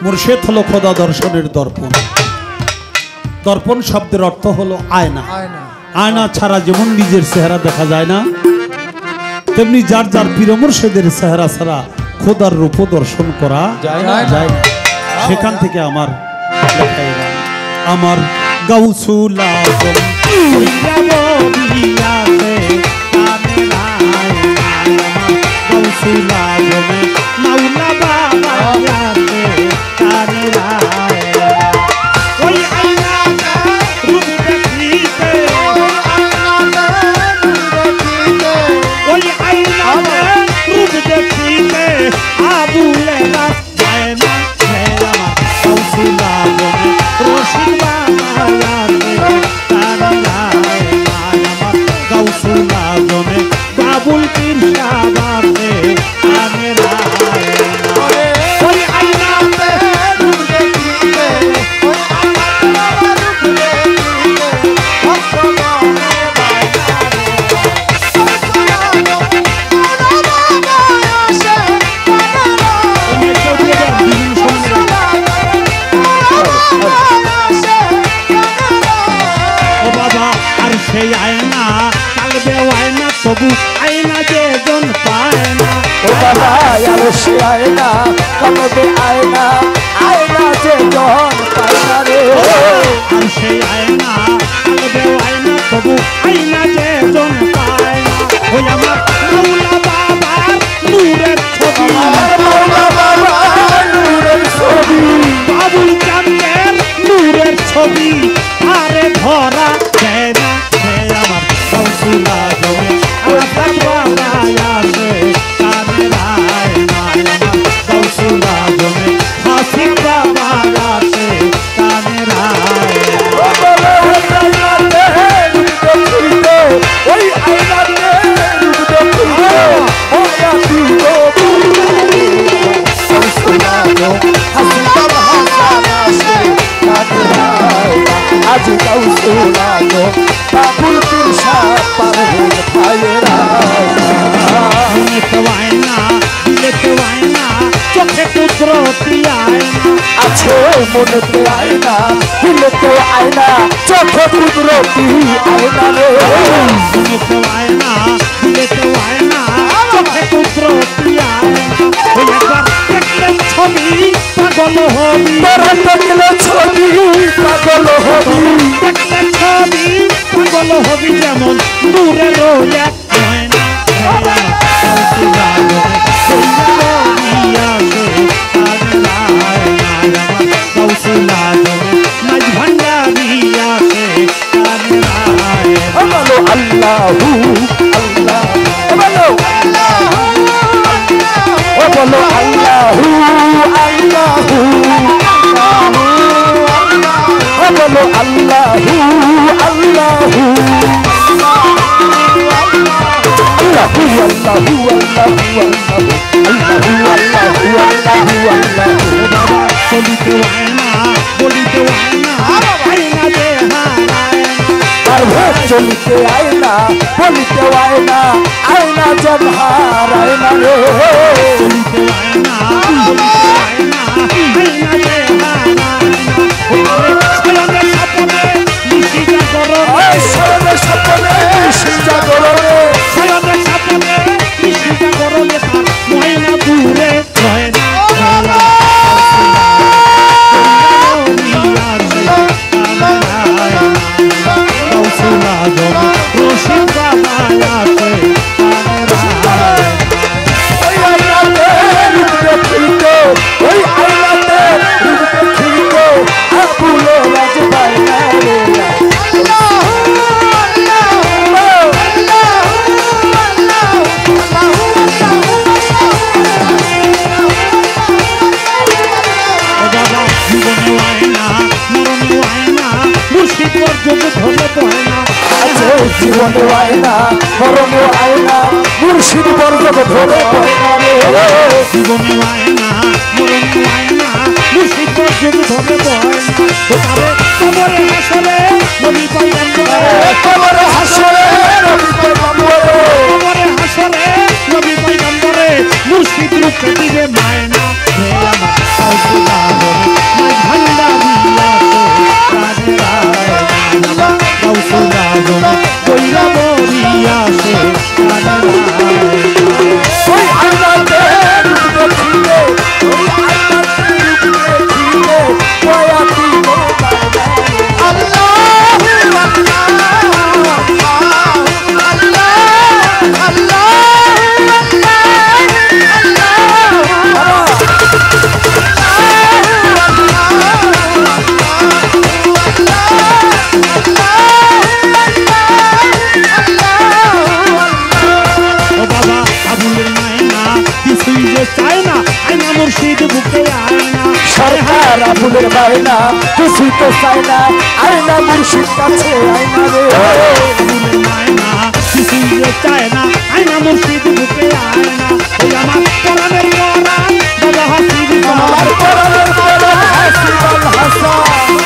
মুর্শিদ হলো খোদা দর্শনের দর্পণ। দর্পণ শব্দের অর্থ হলো আয়না। আয়না ছাড়া যেমন নিজের চেহারা দেখা যায় না, তেমনি যার যার পীর মুর্শিদের চেহারা ছাড়া খোদার রূপ দর্শন করা যায় না। সেখান থেকে আমার আমার গাউসুল আজম গাউসুল আজম মাওলা বাবা তবু আয়না যে জন পায় না। ও বাবা সে আয়না কবে আয়না আয়না যে জন পায় না রে। আর সেই আয়না কবে আয়না তবু আয়না যে জন পায় না। ওই আমার মাওলা বাবার নূরের ছবি, মাওলা বাবার নূরের ছবি, বাবুল চাঁদের নূরের ছবি আরে ধরা দেয় না। সে আমার গাউসুল আজম आज गाउसुल आजम बाबुल पिरसा परवेज भाईरा आयना दिलते आयना चोखे कुदरती आयना अच्छे मनते आयना दिलते आयना चोखे कुदरती आयना रे मनते आयना दिलते आयना चोखे कुदरती आयना একবার দেখলে ছবি পাগল হবি, দেখলে ছবি পাগল হবি, দেখলে ছবি পাগল হবি যেমন দূরে রোয়া হয় না। গাউসুল আজম নাচ ভাঙ্গা দিয়াছে বলো আল্লাহু আল্লাহ বলো বলো আল্লাহু আল্লাহু বলো আল্লাহু আল্লাহু আল্লাহু আল্লাহু আল্লাহু আল্লাহু আল্লাহু চলিতে আয়না বলিতে আয়না আয়না দে হারায় চলিতে আয়না বলিতে আয়না আয়না যে হারায় না রে চলিতে আয়না বলিতে আয়না আয়না যে হারায় সাপনে নিশি জাগর সাপনে নিশি জাগর সাপনে নিশি জাগর তার ময়না দূরে হয় না। গাউসুল আজম রশিদ বাবা আছে ওই আয়নাতে রূপে খিলতো, ওই আয়নাতে রূপে খিলতো আকুলো রাজ পায় না রে। জীবনে আয়না মরণে আয়না মুর্শিদ বর্জক ধরে জীবনে আয়না মরণে আয়না মুর্শিদ বর্জক ধরে কবরে হাসরে নবী পয়গম্বর কবরে হাসরে নবী পয়গম্বর কবরে হাসরে নবী পয়গম্বর মুর্শিদ রূপে দিবে মায়না হে আমার গাউসুল আজম সরকার আবুলের বায়না কিছুই তো চাই না আয়না মুর্শিদ কাছে আয়না রে আবুলের বায়না কিছুই চায় না আয়না মুর্শিদ বুকে আয়না ওই আমার পরাণের পরাণ বাবা হাসিব আমার পরাণের পরাণ হাসিব হাসান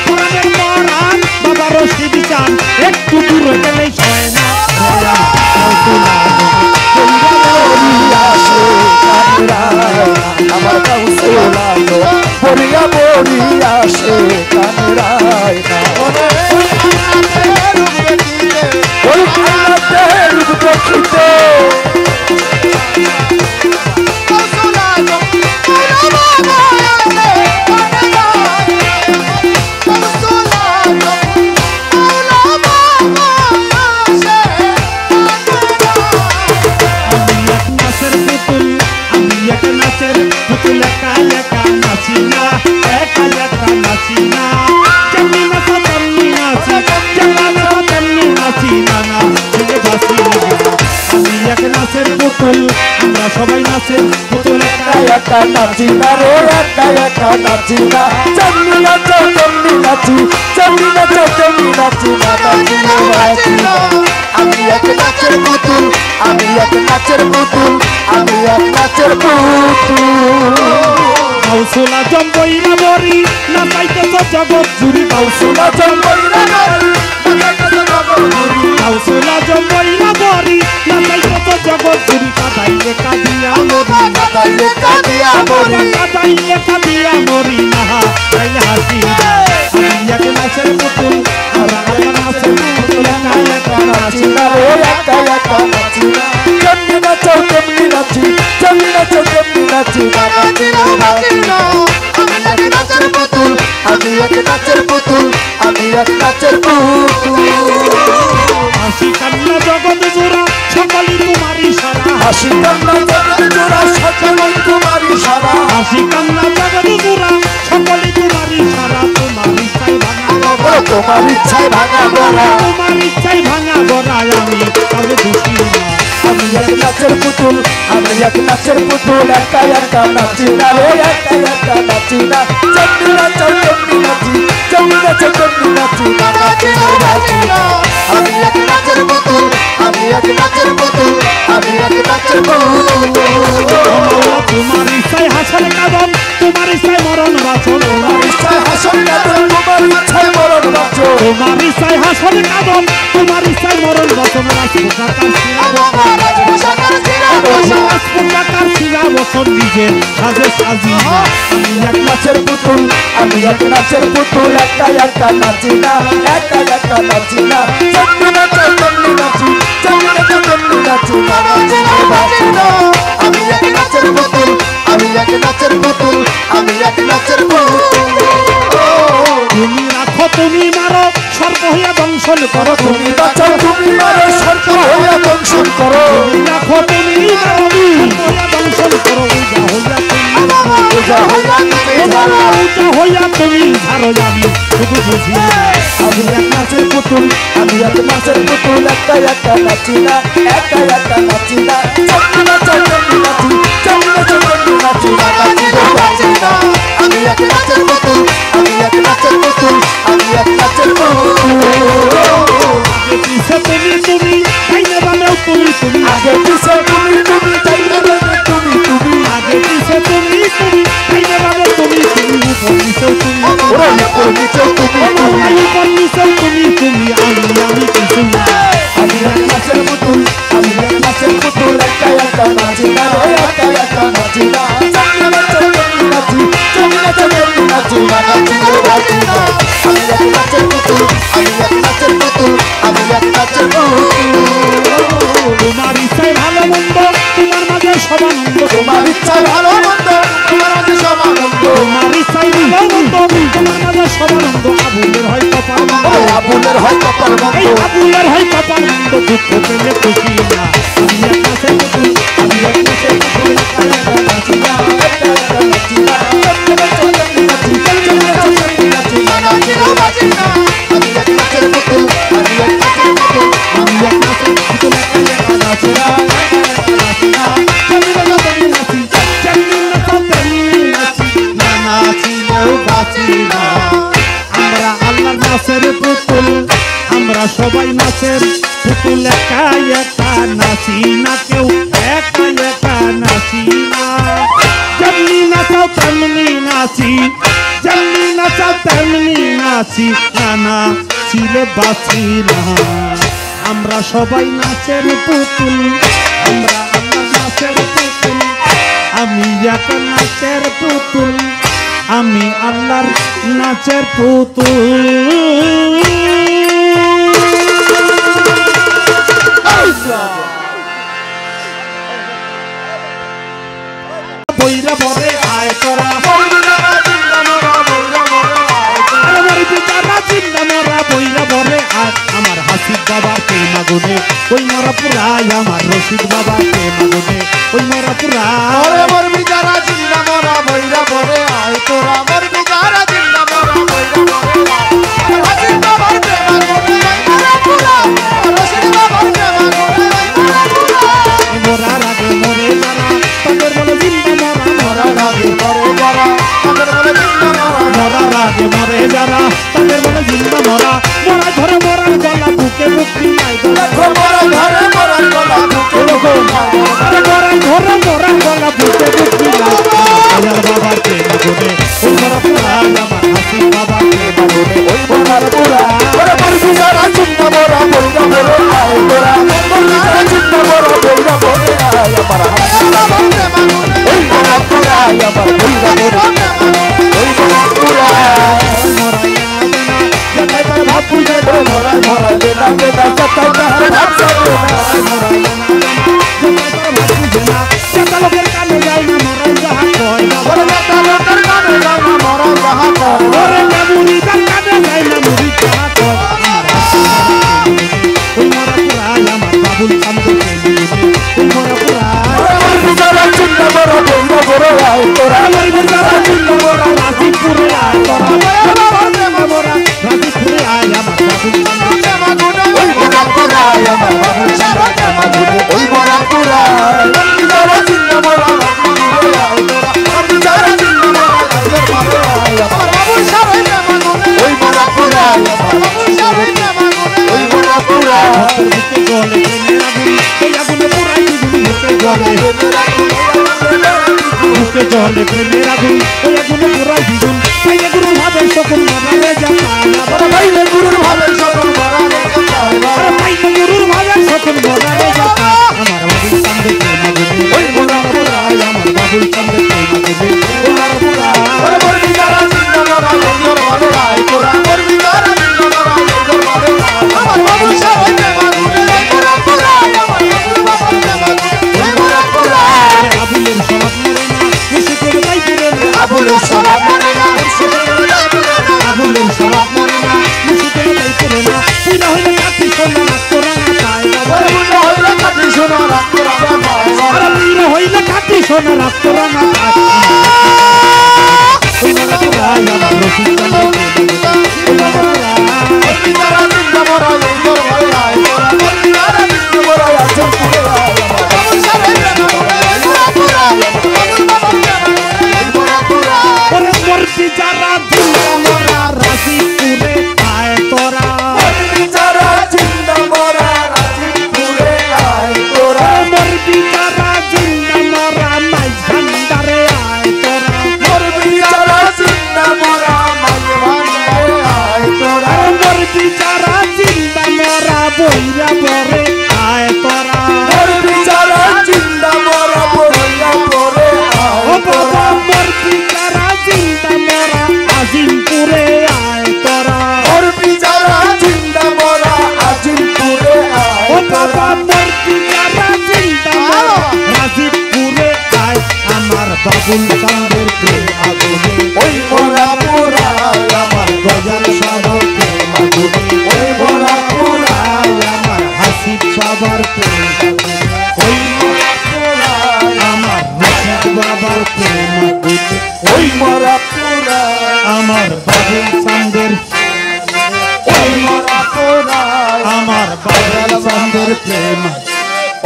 পরাণের পরাণ বাবা রশিদ চান একটু দূর গেলেই হয় না আমার কাউসলানো বরিয়া বরিয়া সে কানরায় না ওই কান্নাতের রূপ দেখিতে আমরা সবাই নাচে পুতুল একা নাচি না রে একা নাচি না চন্নি নাচো চন্নি নাচি চন্নি নাচো চন্নি নাচি না নাচি না আমি এক নাচের পুতুল আমি এক নাচের পুতুল আমি এক নাচের পুতুল কাউসুলা জম্বইরা বরি নাচাইতেছ জগৎ জুড়ি কাউসুলা জম্বইরা বরি নাচাইতেছ জগৎ জুড়ি কাউসুলা জম্বইরা বরি নাচাইতেছ জগৎ জুড়ি কাদাইলে কাদিয়া মরি কাদাইলে কাদিয়া মরি কাদাইলে কাদিয়া মরি না তাইলে হাসি আমি এক নাচের পুতুল আমরা নাচের পুতুল একা নাচি না রে একা নাচি না চন্নি নাচো চন্নি নাচি চন্নি নাচো চন্নি নাচি না নাচি না আমি এক নাচের পুতুল আমি এক নাচের পুতুল আমি এক নাচের পুতুল হাসি কান্না জগৎ জোড়া সকলই তোমার ইশারা হাসি কান্না জগৎ জোড়া সকলই তোমার ইশারা হাসি কান্না জগৎ জোড়া সকলই তোমার ইশারা তোমার ইচ্ছায় ভাঙা গড়া তোমার ইচ্ছায় ভাঙা গড়া তোমার ইচ্ছায় ভাঙা গড়া আমি তবে খুশি না আমি এক নাচের পুতুল আমি এক নাচের পুতুল একা নাচি না রে একা নাচি না চন্নি নাচো চন্নি নাচি চন্নি নাচো চন্নি নাচি না নাচি না আমি এক নাচের পুতুল আমি এক নাচের পুতুল আমি এক নাচের পুতুল তোমার ইচ্ছায় হাসর কাঁদন তোমার ইচ্ছায় মরণ বাঁচন তোমার ইচ্ছায় হাসর কাঁদন তোমার ইচ্ছায় মরণ বাঁচন তোমার ইচ্ছায় হাসর কাঁদন তোমার ইচ্ছায় মরণ বাঁচন রাজপোষাকার শিরা বসন নিজের সাজে সাজি আমি এক নাচের পুতুল আমি এক নাচের পুতুল একা নাচি না একা নাচি না চন্নি নাচো চন্নি নাচি চন্নি নাচো চন্নি নাচি না নাচি না আমি এক নাচের পুতুল আমি এক নাচের পুতুল আমি এক নাচের পুতুল তুমি রাখো তুমি মারো সর্প হইয়া দংশন করো তুমি বাঁচাও তুমি মারো সর্প হইয়া দংশন করো তুমি রাখো তুমি মারো সর্প হইয়া দংশন করো পূজা হইয়া তুমি উজা হইয়া তুমি ঝাড়ো আমি শুধু বুঝি আমি এক নাচের পুতুল আমি এক নাচের পুতুল একা নাচি না একা নাচি না চন্নি নাচো চন্নি নাচি চন্নি নাচো চন্নি নাচি না নাচি না আমি এক নাচের পুতুল আমি এক নাচের পুতুল আমি এক নাচের পুতুল আগে পিছে তুমি তুমি তাইলে বামেও তুমি তুমি আগে পিছে তুমি তুমি তাইলে বামে তুমি তুমি আগে পিছে তুমি তুমি তাইলে বামে তুমি তুমি উপর নিচেও তুমি ওরে উপর নিচেও তুমি উপর নিচেও তুমি তুমি আমি কিছু না আমি এক নাচের পুতুল আমি এক নাচের পুতুল একা নাচি না একা নাচি না চন্নি নাচো চন্নি নাচি চন্নি নাচো চন্নি নাচি না নাচি না আমি এক নাচের পুতুল আমি এক নাচের পুতুল আমি এক নাচের পুতুল তোমার ইচ্ছায় ভালো মন্দ তোমার মাঝে সবানন্দ তোমার ইচ্ছায় ভালো মন্দ তোমার মাঝে সবানন্দ তোমার ইচ্ছায় ভালো মন্দ তোমার মাঝে সবানন্দ আবুলের হয় কপাল মন্দ আবুলের হয় কপাল মন্দ এই আবুলের হয় কপাল মন্দ দুঃখ পেলে খুশি না আমি এক নাচের পুতুল আমি এক নাচের পুতুল একা নাচি না নাচি না চন্নি নাচো চন্নি নাচি চন্নি নাচো চন্নি নাচি না নাচি না আমি এক নাচের পুতুল আমি এক নাচের পুতুল আমি এক নাচের পুতুল একা নাচি না নাচি না চন্নি নাচো চন্নি নাচি চন্নি নাচো চন্নি নাচি বাঁচিলেও বাঁচি না। আমরা আল্লাহর নাচের পুতুল, আমরা সবাই নাচের পুতুল, একা একা নাচি না কেউ, একা একা নাচি না। যেমনি নাচাও তেমনি নাচি, যেমনি নাচাও তেমনি নাচি, না নাচিলে বাঁচি না। আমরা সবাই নাচের পুতুল, আমরা আল্লাহর নাচের পুতুল, আমি একা নাচের পুতুল, আমি আল্লাহর নাচের পুতুল। বইরা বরে আয় তোরা, বইরা বরে আয় আমার হাসিব বাবার প্রেম আগুনে, ওই মরা পুরাই আমার রশিদ বাবার প্রেম আগুনে, ওই মরা পুরাই। মোর বিজারা জিন্দা মোরা বইরা বরে আয় তোরা, মোর বিজারা জিন্দা মোরা বইরা বরে আয়, হাসিব বাবার প্রেম আগুনে মোরা পুরা, রশিদ বাবার প্রেম আগুনে মোরা পুরা। মোরা রাগে মরে যারা তাদের বলে জিন্দা মোরা, মোরা রাগে মরে যারা তাদের বলে জিন্দা মোরা, মোরা রাগে মরে যারা তাদের বলে জিন্দা মোরা। মোরা ধরে মোরা গলা বুকে মুক্তি নাই গলা, মোরা ধরে মোরা গলা বুকে মুক্তি নাই, মোরা ধরে মোরা গলা বুকে মুক্তি নাই। দয়াল বাবার প্রেম আগুনে ওই মোরা পুরাই আমার হাসিব বাবার প্রেম আগুনে, ওই মোরা পুরাই। মোরা বিজারা জিন্দা মোরা বইরা বরে আয় তোরা, মোর বিজারা জিন্দা মোরা বইরা বরে আয় আমার হাসিব বাবার প্রেম আগুনে, ওই মোরা পুরাই আমার বইরা বরে ওই মোরা পুরাই। মোরা মোরা দেনা দেনা সতাই তাহার ভাব সাথে লোকের কানে যায় না মোরা যাহা কয় না, মোরা নেতা লোকের কানে যায় না মোরা যাহা কয়, ওরে মুড়ি তার কানে যায় না মুড়ি যাহা কয়। ওই মোরা পুরাই আমার বাবুল চান্দের প্রেম, ওই মোরা পুরাই। মোর বিজারা জিন্দা মোরা বইরা বরে আয় তোরা, আমার বিজারা জিন্দা মোরা রাজীবপুরে আয় তোরা, মোরা রাজীবপুরে আয় আমার বাবুল চান্দের প্রেম আগুনে ওই মোরা পুরাই আমার বাবুল চান্দের প্রেম আগুনে, ওই মোরা পুরাই। মোর বিজারা জিন্দা মোরা বইরা আয় তোরা, মোর বিজারা জিন্দা মোরা বইরা বরে আয় আমার বাবুল চান্দের প্রেম আগুনে, ওই মোরা পুরাই আমার বাবুল চান্দের প্রেম আগুনে, ওই মোরা পুরাই। বুকে জলে প্রেমের আগুন, এই আগুনে পুরাই দিবি বুকে জলে, বুকে জলে প্রেমের আগুন, এই আগুনে পুরাই দিবি। পাইলে গুরু ভাবে সকল মরারে যা পায় না, মোরা ভাইলে গুরুর ভাবে সকল মরারে যায় না, আরে পাইলে গুরুর ভাবে সকল মরারে যা পায়। আমার বাবুল চান্দের প্রেম আগুনে, ওই মোরা পুরাই। আমার বাবুল চান্দের প্রেম আগুনে, ওই মোরা পুরাই। ওরে মোর বিজারা জিন্দা মোরা বইরা বরে আয় তোরা, মোর বিজারা জিন্দা মোরা বইরা বরে আয় আমার বাবুল চান্দের প্রেম আগুনে, ওই মোরা পুরাই। আমার বাবুল বাবার প্রেম আগুনে, ওই মোরা পুরাই। আবুলের সবাব মরে না, মুর্শিদের তাই পুরে না, আবুলের সবাব মরে না, আবুলের সবাব মরে না, মুর্শিদের তাই পুরে না। পুরা হইলে কাঠি সোনা না তোরা না পায় না, ওরে বুঝা হইলে কাটি শোনা রাত তোরা না পায় না, আরে পুরা হইলে কাঠি সোনা না তোরা না পায় না। ওই মোরা পুরাই আমার রশিদ চান্দের প্রেম আগুনে, ওই মোরা পুরাই। মোর বিজারা জিন্দা মোরা বইরা বরে আয় তোরা, মোর বিজারা জিন্দা মোরা আছেন পুরে আয় আমার বাবুল চান্দের প্রেম আগুনে, ওই মোরা পুরাই। আমার বাবুল বাবার প্রেম আগুনে, ওই মোরা পুরাই। ওরে মোর বিজারা জিন্দা মোরা রাজীবপুরে আয় তোরা, মোর বিজারা জিন্দা মোরা রাজীবপুরে আয় তোরা, মোর বিজারা জিন্দা মোরা মাইজ ভান্ডারে আয় তোরা, মোর বিজারা জিন্দা মোরা মাঝ ভান্ডারে আয় তোরা, মোর বিজারা জিন্দা মোরা বইরা বরে আয় তোরা। মোর বিজারা জিন্দা মোরা বইরা বরে ও আয় তোরা, বাবা মোর বিজারা জিন্দা মোরা আজিমপুরে আয় তোরা, মোর বিজারা জিন্দা মোরা আজিমপুরে আয় ও তোরা, বাবা মোর বিজারা জিন্দা মোরা রাজীবপুরে আয় আমার বাবুল চান্দের প্রেম আগুনে, ওই মোরা পুরাই আমার গজাল সাধক প্রেম আগুনে, ওই মোরা পুরাই আমার হাসিব বাবার প্রেম আগুনে, ওই মোরা পুরাই আমার রশিদ বাবার প্রেম আগুনে, ওই মোরা পুরাই আমার বাবুল চান্দের, ওই মোরা পুরাই আমার বাবুল চান্দের প্রেম,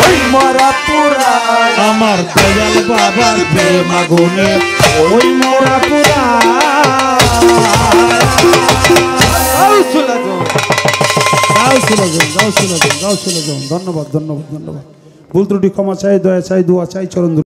ওই মোরা পুরাই আমার দয়াল বাবার প্রেম আগুনে, ওই মোরা পুরা ধন্যবাদ ধন্যবাদ ধন্যবাদ। ভুল ত্রুটি ক্ষমা চাই, দয়া চাই, দোয়া চাই, চরণ